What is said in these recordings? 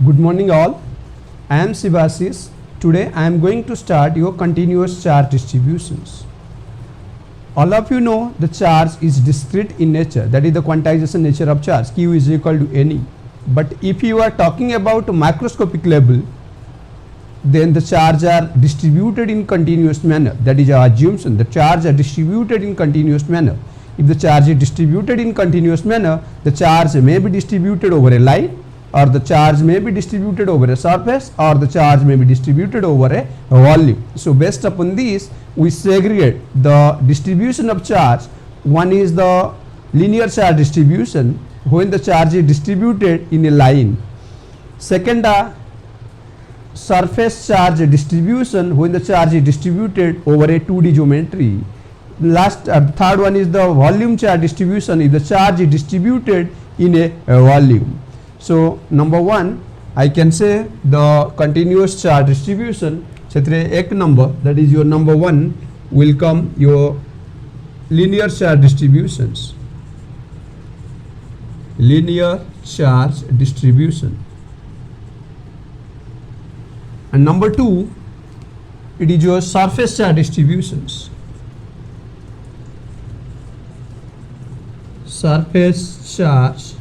Good morning all. I am Sivasis. Today I am going to start your continuous charge distributions. All of you know the charge is discrete in nature, that is the quantization nature of charge, Q is equal to NE. But if you are talking about macroscopic level, then the charge are distributed in continuous manner, that is our assumption. The charge are distributed in continuous manner. If the charge is distributed in continuous manner, the charge may be distributed over a line, or the charge may be distributed over a surface, or the charge may be distributed over a volume. So based upon this, we segregate the distribution of charge. One is the linear charge distribution, when the charge is distributed in a line. Second, surface charge distribution, when the charge is distributed over a 2D geometry. Third one is the volume charge distribution, if the charge is distributed in a volume. So number one, I can say the continuous charge distribution, ek number, that is your number one, will come your linear charge distributions. Linear charge distribution. And number two, it is your surface charge distributions. Surface charge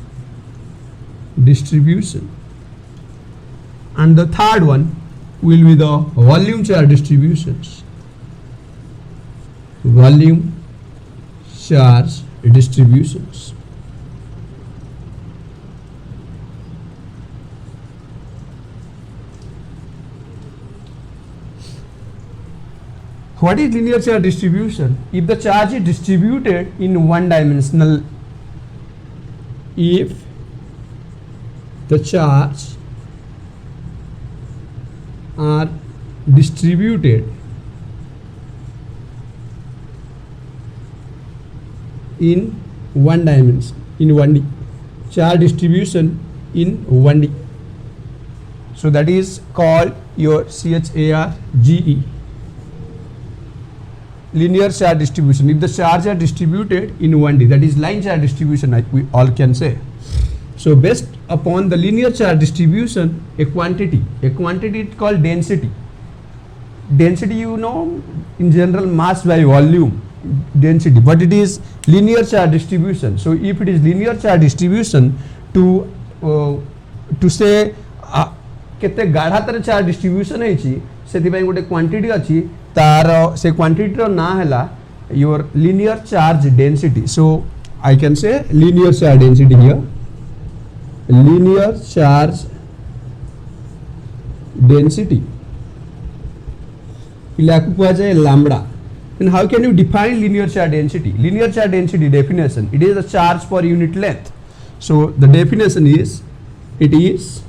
distribution. And the third one will be the volume charge distributions. Volume charge distributions. What is linear charge distribution? If the charge is distributed in one dimensional, if the charge are distributed in one dimension, in 1D, charge distribution in 1D. So that is called your CHARGE, linear charge distribution. If the charge are distributed in 1D, that is line charge distribution, we all can say. So based upon the linear charge distribution, a quantity is called density. Density, you know, in general mass by volume density, but it is linear charge distribution. So if it is linear charge distribution, to say केते गाढ़ा तर charge distribution है से गोटे quantity अच्छी तार से quantity ना है your linear charge density. So I can से linear charge density here, linear charge density lambda. And how can you define linear charge density? Linear charge density definition, it is the charge per unit length. So the definition is, it is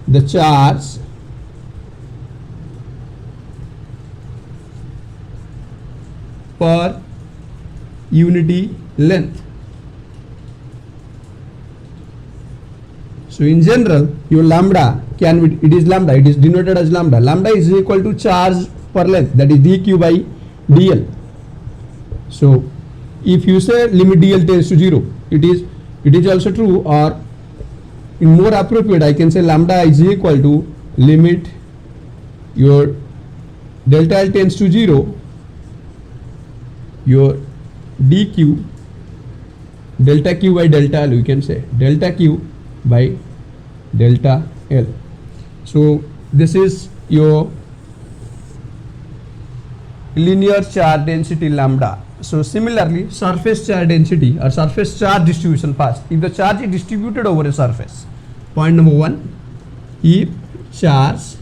the charge per unity length. So in general, your lambda can be, it is lambda, it is denoted as lambda. Lambda is equal to charge per length, that is dq by dl. So if you say limit dl tends to 0, it is also true, or in more appropriate, I can say lambda is equal to limit your delta L tends to 0, your dq delta q by delta L, we can say delta q by delta L. So this is your linear charge density lambda. So similarly, surface charge density or surface charge distribution first. If the charge is distributed over a surface, point number one, if charge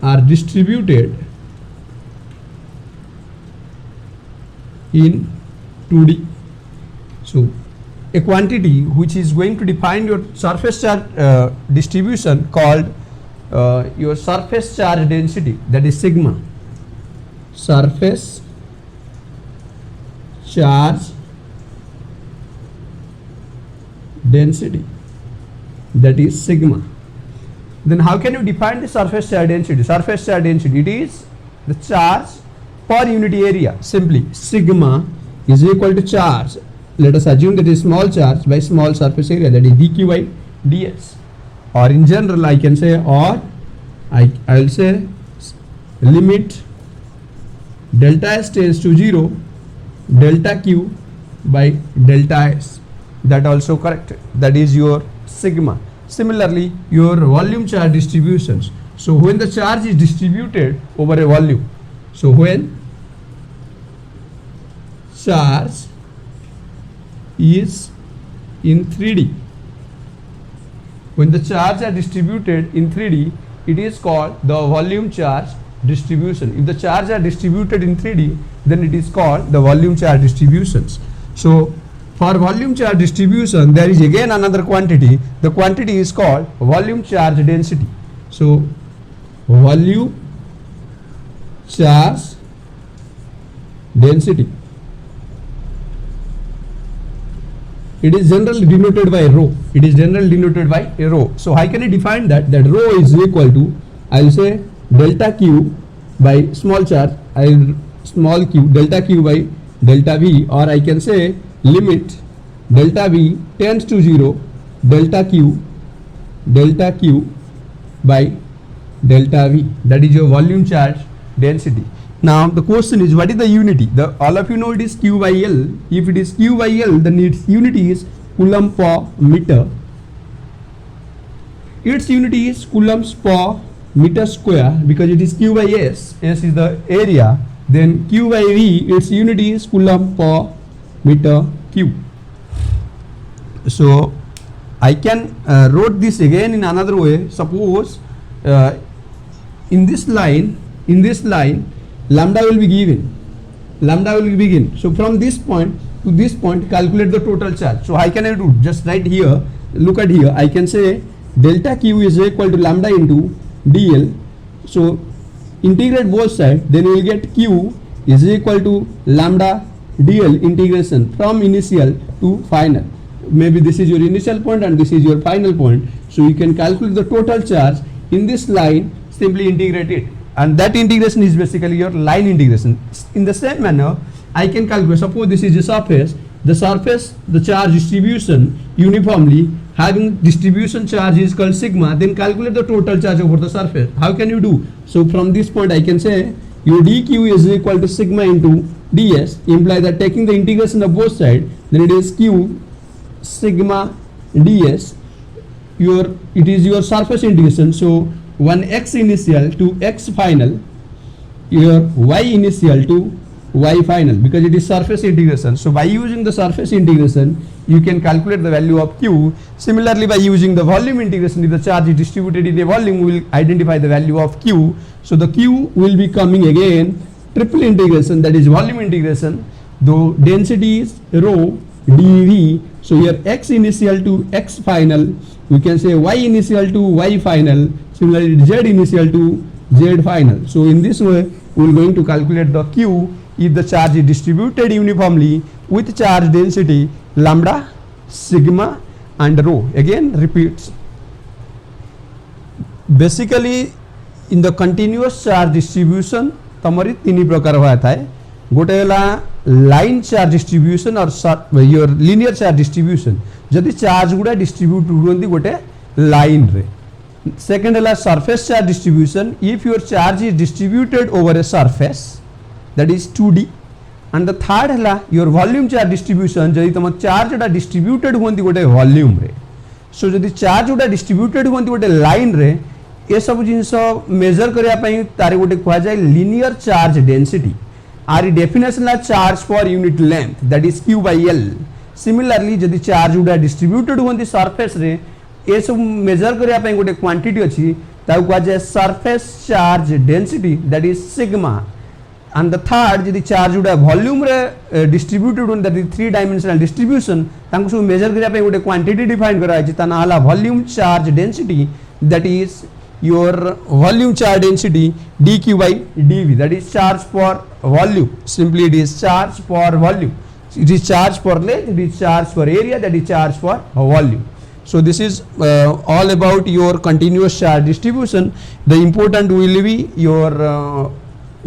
are distributed in 2D, so a quantity which is going to define your surface charge distribution called your surface charge density, that is sigma. Surface charge density, that is sigma. Then how can you define the surface charge density? Surface charge density, it is the charge per unit area. Simply sigma is equal to charge let us assume that is small charge by small surface area, that is dq by ds. Or in general I can say, or I will say limit delta s tends to 0, delta q by delta s. That also correct. That is your sigma. Similarly, your volume charge distributions. So when the charge is distributed over a volume, so when charge is in 3D, when the charge are distributed in 3D, it is called the volume charge distribution. If the charge are distributed in 3D, then it is called the volume charge distributions. So for volume charge distribution, there is again another quantity. The quantity is called volume charge density. So volume charge density, it is generally denoted by rho. It is generally denoted by a rho. So how can I define that? That rho is equal to, I will say delta q by small charge, small q, delta q by delta v, or I can say limit delta v tends to 0, delta q by delta v. That is your volume charge density. Now the question is, what is the unity? All of you know it is q by L. If it is q by L, then its unity is coulomb per meter. Its unity is coulombs per meter square, because it is q by s. S is the area. Then q by v, its unity is coulomb per meter cube. So I can wrote this again in another way. Suppose in this line, lambda will be given. So from this point to this point, calculate the total charge. So how can I do? Just write here, look at here, I can say delta q is equal to lambda into dl. So integrate both sides, then we will get q is equal to lambda dl integration from initial to final. Maybe this is your initial point and this is your final point. So you can calculate the total charge in this line, simply integrate it. And that integration is basically your line integration. In the same manner, I can calculate, suppose this is a surface, the charge distribution uniformly having distribution charge is called sigma, then calculate the total charge over the surface. How can you do? So from this point I can say your dq is equal to sigma into ds, imply that taking the integration of both sides, then it is q sigma ds. It is your surface integration. So 1x initial to x final, your y initial to y final, because it is surface integration. So by using the surface integration, you can calculate the value of q. Similarly, by using the volume integration, if the charge is distributed in a volume, we will identify the value of q. So the q will be coming again triple integration, that is volume integration, though density is rho dv. So here x initial to x final, we can say y initial to y final, similarly z initial to z final. So in this way, we are going to calculate the q if the charge is distributed uniformly with charge density lambda, sigma and rho. Again repeats. Basically in the continuous charge distribution तमरी तीन प्रकार हुआ था गोटे line charge distribution और your linear charge distribution जदि charge गुड़ा distribute हुए गोटे लाइन रे सेकेंड है surface charge distribution if your charge is distributed over a surface that is 2D and the third है योर वॉल्यूम चार्ज डिस्ट्रीब्यूशन जदि तुम चार्ज गुड़ा डिस्ट्रीब्यूटेड हुए गोटे वॉल्यूम रे सो जदि चार्ज गुड़ा डिस्ट्रीब्यूटेड हुए गोटे लाइन रे ये सब जिनस मेजर करने तार गोटे कहुए लिनियर चार्ज डेंसिटी आर definition charge per unit length that is Q by L similarly जदि चार्ज गुड़ा डिस्ट्रीब्यूटेड हुए सरफेस रे ये सब मेजर करने गोटे क्वांटिटी अच्छी कहुए surface charge density that is sigma and the third जदि चार्ज गुड़ा वॉल्यूम रे डिस्ट्रीब्यूटेड हुए दैट इज 3 डायमेंशनल डिस्ट्रीब्यूशन सब मेजर करने गोटे क्वांटिटी डिफाइन कराई volume charge density that is your volume charge density dq by dv, that is charge per volume. Simply it is charge per volume, it is charge per length, it is charge per area, that is charge per volume. So this is all about your continuous charge distribution. The important will be your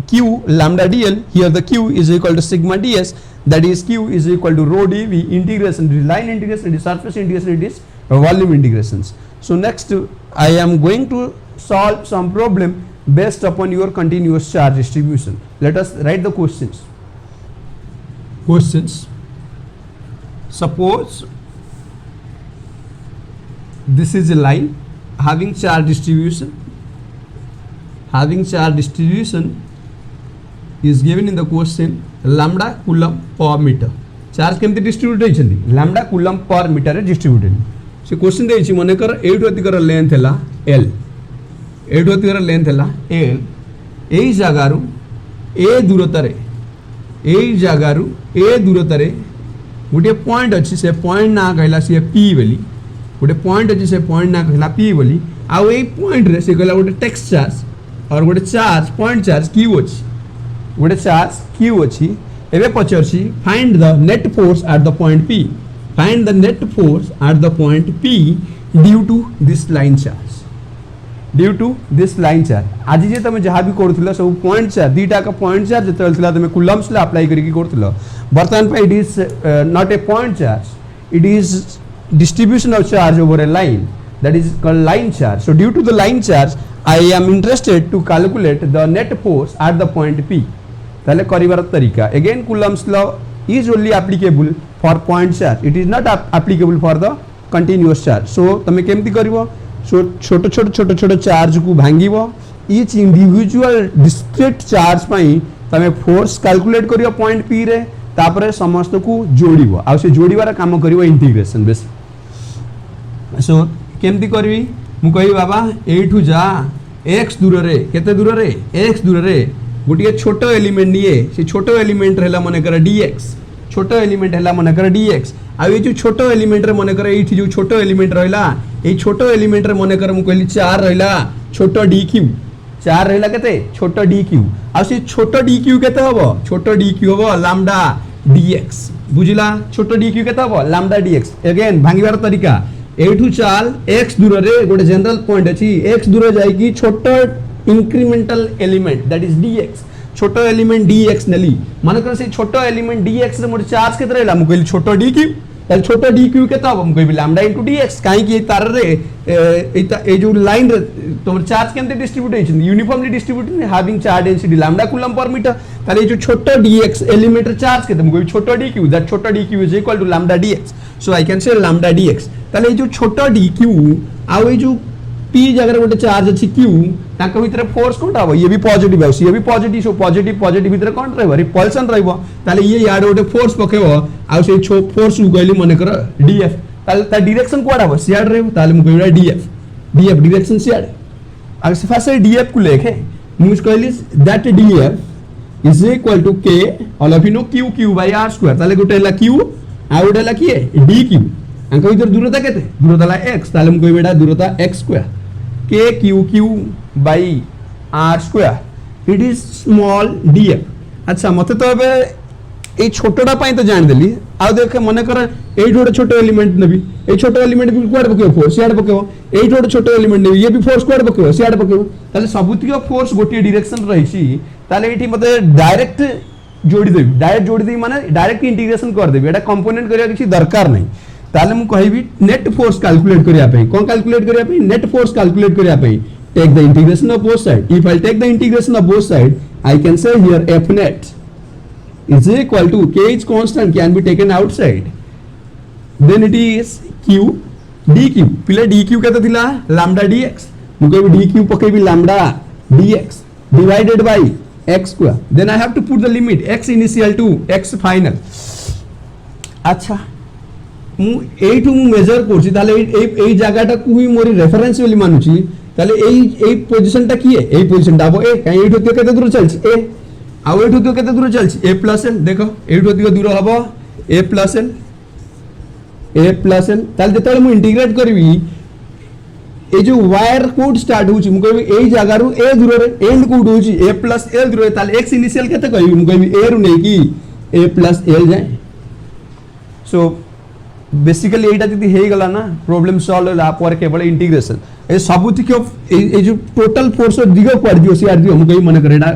q lambda dl, here the q is equal to sigma ds, that is q is equal to rho dv integration, it is line integration, it is surface integration, it is volume integrations. So next I am going to solve some problem based upon your continuous charge distribution. Let us write the questions. Suppose this is a line having charge distribution is given in the question lambda coulomb per meter. Charge केमती distribute होइछन्ती lambda coulomb per metre distributed से question देइछि मने कर एठु अतिकर length हला l, एठु अतिकर लेंथ हला l, एई जागारु a दूरतारे गोटे पॉइंट अछि से पॉइंट ना कहला से p बोली, गोटे पॉइंट अछि से पॉइंट ना कहला p बोली, आ एई पॉइंट रे से कहला गोटे टेक्स्ट चार्ज और गोटे चार्ज पॉइंट चार्ज q अछि, गोटे चार्ज q अछि. एबे पचरछि find the net force at the point p, find the net force at the point p due to this line charge. आज जे तमे जहाँ भी करूथिलो सब पॉइंट चार्ज दीटा का पॉइंट चार्ज जतल थिला तमे कूलम्स ले अप्लाई करिके करूथिलो. बर्तमान पे it is not a point charge, it is distribution of charge over A line, that is called line charge. So due to the line charge I am interested to calculate the net force at the point p. ताले करिवार तरीका again Coulomb's law is only applicable for point charge, it is not applicable for the continuous charge. So तमे केमती करिवो, so छोटो charge को भांगिवो, each individual discrete charge पई तमे force calculate करियो point p रे, तापरे समस्त को जोड़िवो आ से जोड़िवार काम करिवो इंटीग्रेशन बेस. सो केमती करबी मु कहि बाबा एठू जा x दूर रे केते दूर रे x दूर रे गोटे छोटो एलिमेंट निये, से छोटो एलिमेंट रहला मने कर dx, छोटो एलिमेंट रहला मने कर dx. आ ये जो छोटो एलिमेंट रे मने कर एठी जो छोटो एलिमेंट रहला ए छोटो एलिमेंट रे मने कर मु कहली 4 रहला छोटो dq, 4 रहला केते छोटो dq. आ से छोटो dq केते हबो, छोटो dq हबो लैम्डा dx, बुझिला छोटो dq केते हबो लैम्डा dx. अगेन भांगिबार तरीका एठू चाल x दूर रे गोटे जनरल पॉइंट अछि, x दूर जाय कि छोटो incremental element that is dx, छोटो एलिमेंट dx नली माने कर से छोटो एलिमेंट dx रे मोर चार्ज केते रहला मु कहली छोटो dq, ताल छोटो dq केते हबो मु कहबी लैम्डा इनटू dx. काहे कि तार रे ए जो लाइन रे तोर चार्ज केमते डिस्ट्रीब्यूट होइछ uniformly distributed having charge density lambda coulomb per metre. ताले ए जो छोटो dx एलिमेंट रे चार्ज केते मु कहबी छोटो dq, दैट छोटो dq is equal to lambda dx. So I can say lambda dx. ताले ए जो छोटो dq आ ए जो p जगह गोटे चार्ज अछि q ताका भीतर फोर्स कोन रहबो, ये भी पॉजिटिव है ये भी पॉजिटिव, सो पॉजिटिव भीतर कोन रहबो रिपल्सन रहबो. ताले ये याड गोटे फोर्स पकेबो आ से फोर्स उ कहली मने कर df, ताले ता डायरेक्शन कोड रहबो सियाड रहबो. ताले मु कहबा df डायरेक्शन सियाड. आ से फासे df को लेखे मु कहली that df is equal to k all of you know q by r square. ताले गोटे ला q आ गोटे ला की dq. अंक भीतर दूरता केते दूरता ला x, ताले मु कहबा दूरता x square k q by r square, it is small df. अच्छा मते तो एबे ए छोटोडा पई तो जान देली. आ देख मने कर ए जोडे छोटो एलिमेंट नेबी, ए छोटो एलिमेंट भी कोड पकेबो फोर्स याड पकेबो, ए जोडे छोटो एलिमेंट नेबी ये भी फोर्स कोड पकेबो याड पकेबो. ताले सबुतिक फोर्स गोटी डायरेक्शन रहिछि. ताले एठी मते डायरेक्ट जोडी देबी माने डायरेक्ट इंटीग्रेशन कर देबी, एटा कंपोनेंट करिया किछि दरकार नै. ताले मु कहिबी नेट फोर्स कैलकुलेट करिया पई कोन कैलकुलेट करिया पई नेट फोर्स कैलकुलेट करिया पई take the integration of both sides. If I take the integration of both sides, I can say here f net is equal to k is constant can be taken outside, then it is q dq. पहले dq केते थिला lambda dx, मु कहबी dq पकेबी lambda dx divided by x square. Then I have to put the limit x initial to x final. अच्छा मु एठु मु major करछि ताले एई जागाटा को ही मोरी रेफरेंस वाली मानुछि. ताले एई पोजीशनटा की है, एई पोजीशनटा अब ए काई एठु केते दूर चलछि ए आ एठु केते दूर चलछि a प्लस l. देखो एठु दूर हबो a प्लस l. ताले जतले मु इंटीग्रेट करबी ए जो वायर कोड स्टार्ट होछि मु कहबी एई जागा रु a दूर रे एंड कोड होछि a प्लस l दूर रे. ताले x इनिशियल केते कहबी मु कहबी a रु नै कि a प्लस l जाय. सो बेसिकली एटा जति हे गला ना प्रॉब्लम सॉल्व होला पर केवल इंटीग्रेशन ए सबुति के ए जो टोटल फोर्स दिगो पड़ दियो सी आर दियो मु कहि मन करे एटा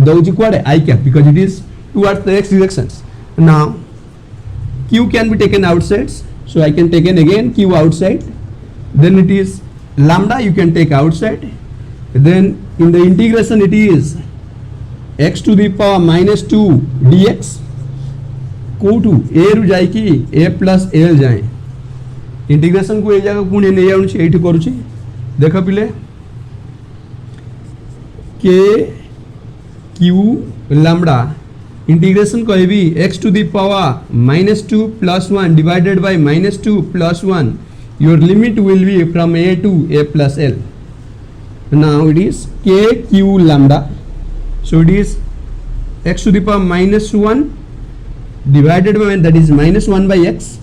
दौची कुआडे I cap because it is towards the x directions. Now q can be taken outside, so I can take again q outside. Then it is lambda you can take outside. Then in the integration it is x to the power minus 2 dx. कोटू ए रु जाए कि a plus L जाए integration को ए जगह पुणी नहीं आउछि एठी करूछि देख पिले के क्यू लैम्डा इंटीग्रेशन कहबी x to the power minus 2 plus 1 divided by minus 2 plus 1 your limit will be from a to a plus l. Now it is k q lambda, so it is x to the power minus 1 divided by, that is minus 1 by x.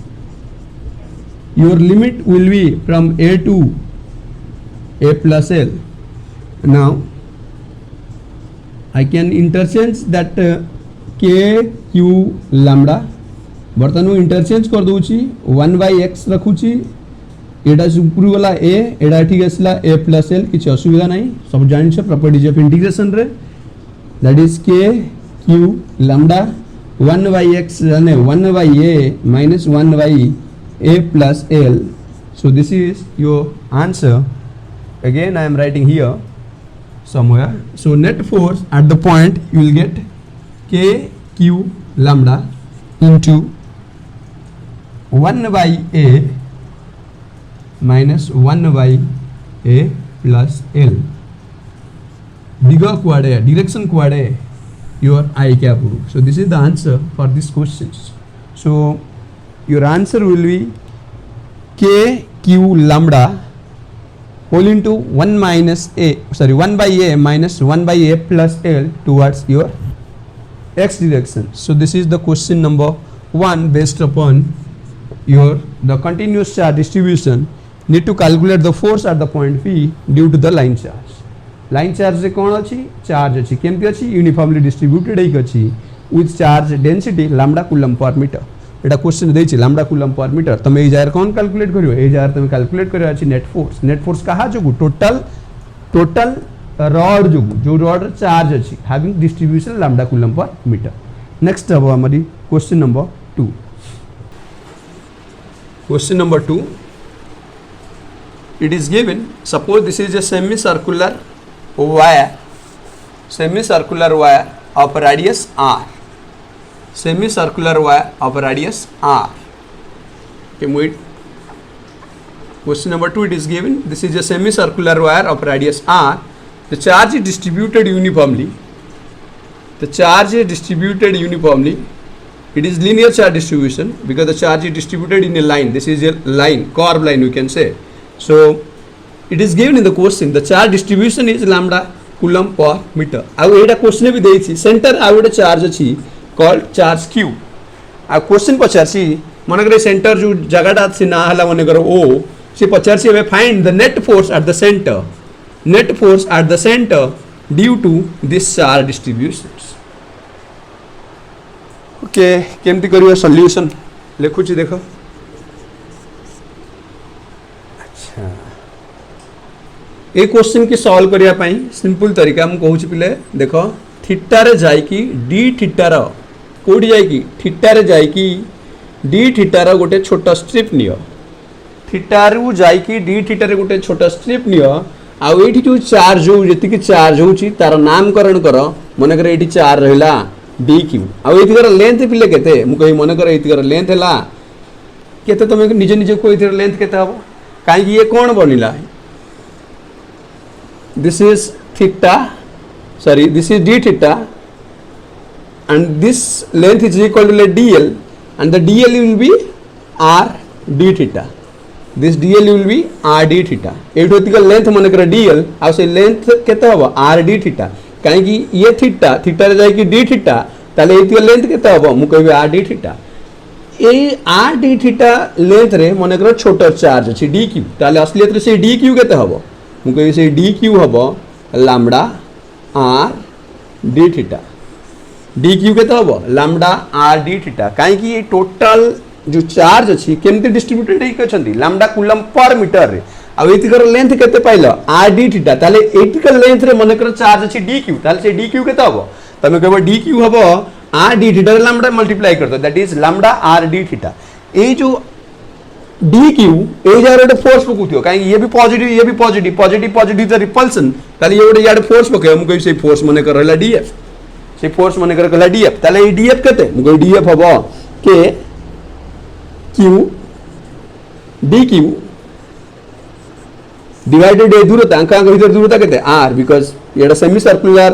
Your limit will be from a to a plus l. Now I can interchange that k q lambda. बर्तमान interchange कर दूची 1 by x रखुची एटा ऊपर वाला a एटा ठीक आसला a plus l किछ असुविधा नहीं सब जानि छ प्रॉपर्टीज ऑफ इंटीग्रेशन रे that is k q lambda 1 by x and 1 by a minus 1 by a plus l. So this is your answer. Again I am writing here somewhere. So net force at the point you will get k q lambda into 1 by a minus 1 by a plus l. Diga kuade direction kuade your I cap. So this is the answer for these questions. So your answer will be k q lambda whole into 1 by a minus 1 by a plus l towards your x direction. So this is the question number 1 based upon your the continuous charge distribution. Need to calculate the force at the point P due to the line charge. Line charge रे कौन अच्छी charge अच्छी केमती अच्छी uniformly distributed एक अच्छी with charge density lambda coulomb per metre एटा question देछि लैम्डा कूलम पर मीटर तमे ए जार कौन कैलकुलेट करियो ए जार तमे कैलकुलेट करियो अछि नेट फोर्स कहा जोगु टोटल रॉड जोगु जो रॉड चार्ज अच्छी having distribution lambda coulomb per metre. Next अब हमारी question number 2. Question number 2 it is given, suppose this is a semicircular wire of radius r. Semicircular wire of radius r. Okay, question number 2 it is given, this is a semicircular wire of radius r. The charge is distributed uniformly. It is linear charge distribution because the charge is distributed in a line. This is a line, curved line we can say. So it is given in the question the charge distribution is lambda coulomb per meter. आउ एटा question भी देछि centre आउ एटा charge अछि called charge q. आ question पचारसी मन करे centre जो जगहटा अछि ना हला मन करो o से पचारसी we find the net force at the centre due to this charge distributions. Okay केमती करियो सॉल्यूशन लिखुछि देखो. ए क्वेश्चन की सॉल्व करिया पई सिंपल तरीका हम कहूछि पिले देखो थीटा रे जाय कि डी थीटा रो कोडी जाय कि थीटा रे जाय कि डी थीटा रो गोटे छोटा स्ट्रिप नियो. थीटा रु जाय कि डी थीटा रे गोटे छोटा स्ट्रिप नियो. आ एठी जो चार्ज हो जति कि चार्ज होछि तार नामकरण करो. मन करे एठी चार्ज रहला dq. आ एठी कर लेंथ पिले केते मु कहि मन करे एठी कर लेंथ हला केते तमे निजे को एठी लेंथ केते हबो काई कि ये कोन बनिला. This is theta, sorry, this is d theta, and this length is equal to dl, and the dl will be r d theta. This dl will be r d theta. एठोतिकल length मन कर dl आ से length केते हबो r d theta. काहे कि ये theta रे जाय कि d theta ताले एतिकल लेंथ केते हबो मु कहबी r d theta. ए r d theta लेंथ रे मन कर छोटा चार्ज अछि dq ताले असलियत रे से dq केते हबो मु कहि से dq हबो lambda r d theta. dq केते हबो लैम्डा r d थीटा. काहे कि टोटल जो चार्ज अछि केमते डिस्ट्रीब्यूटेड हेक अछंती लैम्डा कूलम पर मीटर रे. आ एतिकर लेंथ केते पाइलो r d थीटा ताले एतिकर लेंथ रे मन कर चार्ज अछि dq ताले से dq केते हबो तुम कह डी क्यू हम R d theta lambda multiply कर दो that is lambda R d theta ए जो डी क्यू ए जारे गोटे फोर्स पकाउथियो कहीं ये भी पॉजिटिव पॉजिटिव द रिपल्सन ताले ये गोटे याडे फोर्स पकायो मु कहि से फोर्स मने कर रहला डीएफ से फोर्स मने कर कहला डीएफ ताले ए डीएफ केते मु कहि डीएफ हबो के क्यू डी क्यू डिवाइडेड ए दूरता अंका भीतर दूरता केते आर बिकॉज़ ये semi circular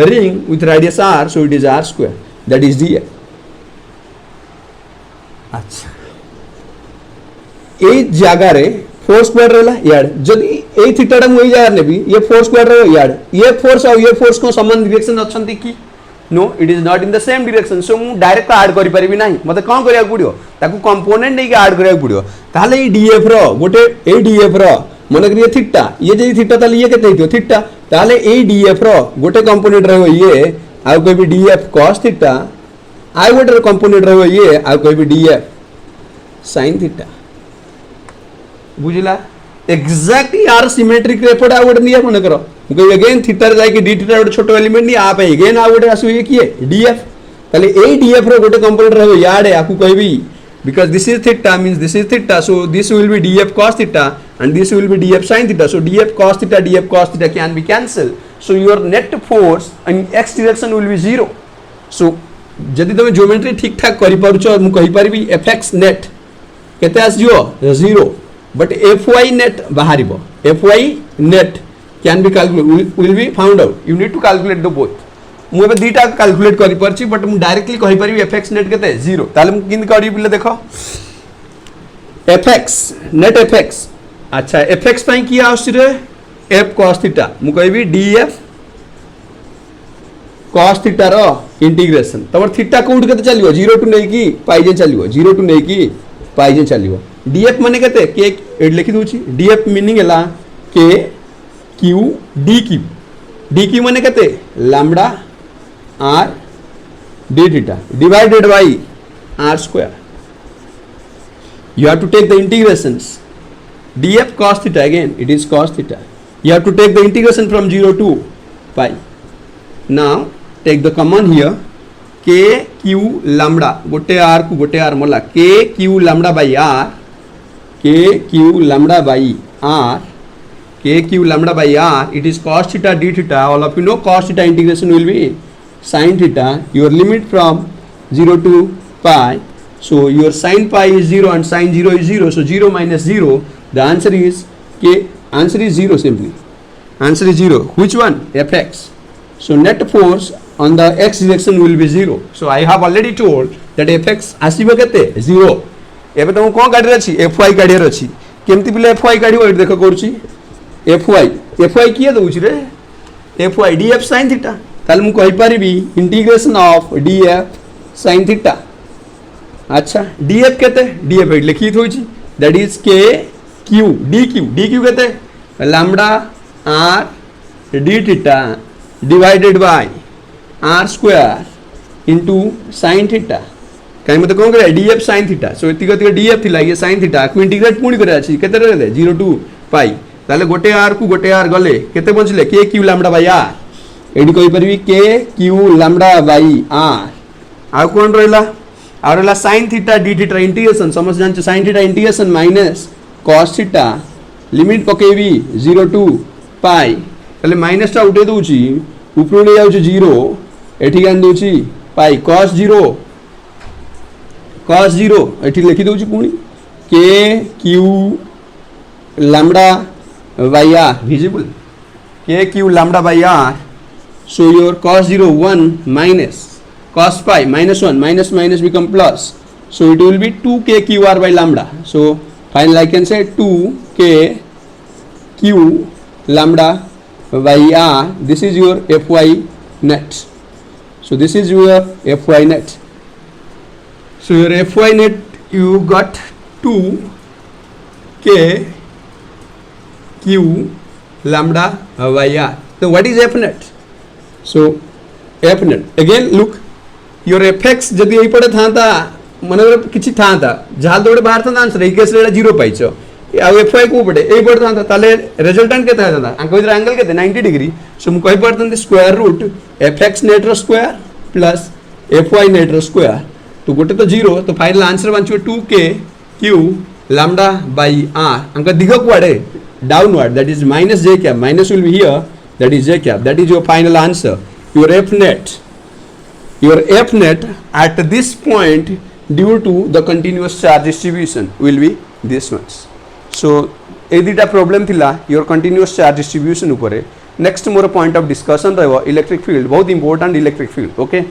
ring with radius r so it is r square that is df अच्छा ए जगह रे 4 स्क्वायर रहला याड जदी ए थीटा टा मुई जगह नेबी ये 4 स्क्वायर रे याड ये फोर्स को समान डायरेक्शन अछंती की no it is not in the same direction so मु डायरेक्ट ऐड करि परिबी नाही मते कोन करिया पडियो ताकू कंपोनेंट नै के ऐड करिया पडियो ताले ए डीएफ रो गोटे ए डीएफ रो मन करिए थीटा ये जे थीटा ताले ये केते हितो थीटा ताले ए डीएफ रो गोटे कंपोनेंट रहबो ये आ कोई भी डीएफ cos थीटा आ गोटे कंपोनेंट रहबो ये आ कोई भी डीएफ sin थीटा बुझिला एग्जैक्टली आर सिमेट्रिक रेपोर्ट आ गोटे निया मन करो कोई अगेन थीटा रे जाय कि डी थीटा गोटे छोटो एलिमेंट नि आ पे अगेन आ गोटे आसु ये किए डीएफ ताले ए डीएफ रो गोटे कंपोनेंट रहबो याडे आकू कहबी because this is theta means this is theta so this will be df cos theta and this will be df sin theta so df cos theta can be cancelled so your net force in x direction will be 0 so जदि तुम geometry ठीक ठाक करि पारुछो मु कहि परिबी fx net केते आसियो 0 but fy net बाहरिबो fy net can be calculated will be found out you need to calculate the both मु एबे दीटा कैलकुलेट करि परछि बट मु डायरेक्टली कहि परिबी fx net केते 0 ताले मु किन करि बिले देखो fx net fx अच्छा fx पई की आउस रे f cos थीटा मु कहबी df cos theta rho integration तबर थीटा कोड केते चलियो 0 टू नै की पाई जे चलियो 0 टू नै की पाई जे चलियो df माने केते के एड लिखि दोछि df मीनिंग हला k q dq माने केते lambda r d theta divided by r square you have to take the integrations df cos theta again it is cos theta you have to take the integration from 0 to pi now take the common here k q lambda gote r ku gote r मोला k q lambda by r k q lambda by r k q lambda by r it is cos theta d theta all of you know cos theta integration will be sin theta your limit from 0 to pi so your sin pi is 0 and sin 0 is 0 so 0 minus 0 the answer is k answer is 0 simply answer is 0 which one fx so net force on the x direction will be 0 so I have already told that fx आसीबो केते 0 एबे तुम कोन गाडी रछि fy गाडी रछि केमति बिले fy गाडी ओइ देखो करछि fy किए दउछि रे fy df sin theta ताले मु कहि परिबी integration of df sin theta अच्छा df केते df लिखि थोछि that is k q dq केते lambda r d theta divided by r square into sin theta काई मते कोन करे df sin theta सो एति गति df थिला ये sin theta को इंटीग्रेट पुणी करे अछि केते रहले 0 टू पाई ताले गोटे r को गोटे r गले केते बंचले k q lambda by r एडी कहि परबी k q lambda by r आ कोन रहला आ रहला sin theta d theta integration समझ जान sin theta integration minus cos theta limit पकेबी 0 टू पाई तले माइनस टा उठे दोची ऊपर ले जाउची 0 एठी गान दोची पाई cos 0 एठी लिखि दोची पुणी k q lambda by r visible k q lambda by r so your cos 0 1 minus cos pi minus 1 minus become plus so it will be 2k qr by lambda so finally I can say 2k q lambda by r this is your fy net so this is your fy net so your fy net you got 2k q lambda by r so what is f net so f net again look your fx जदी एई पडे थांता मनर किछि थांता जाल दोडे बाहर थांता answer एई case रे 0 पाइछो ଆଉ F I କୋଉ ପଟେ ଏଇ ପଟେ ଥାନ୍ତା ତାହେଲେ ରେଜଲ୍ଟାଣ୍ଟ କେତେ ହେଇଥାନ୍ତା ଆଙ୍କ ଭିତରେ ଆଙ୍ଗେଲ କେତେ 90 ଡିଗ୍ରୀ ସୋ ମୁଁ କହିପାରିଥାନ୍ତି ସ୍କୋୟାର ରୁଟ୍ ଏଫ୍ ଏକ୍ସ ନେଟ୍ର ସ୍କୋୟାର ପ୍ଲସ୍ एफ वाई नेट्र स्क्वायर तो गोटे तो जीरो तो फाइनल आंसर बांचिबे 2k q lambda by r अंक दिग कुआडे downward that is minus j cap minus will be here that is j cap that is your final answer your f net at this point due to the continuous charge distribution will be this much so ए दुटा problem थिला your continuous charge distribution ऊपर next more point of discussion रहो electric field बहुत important electric field okay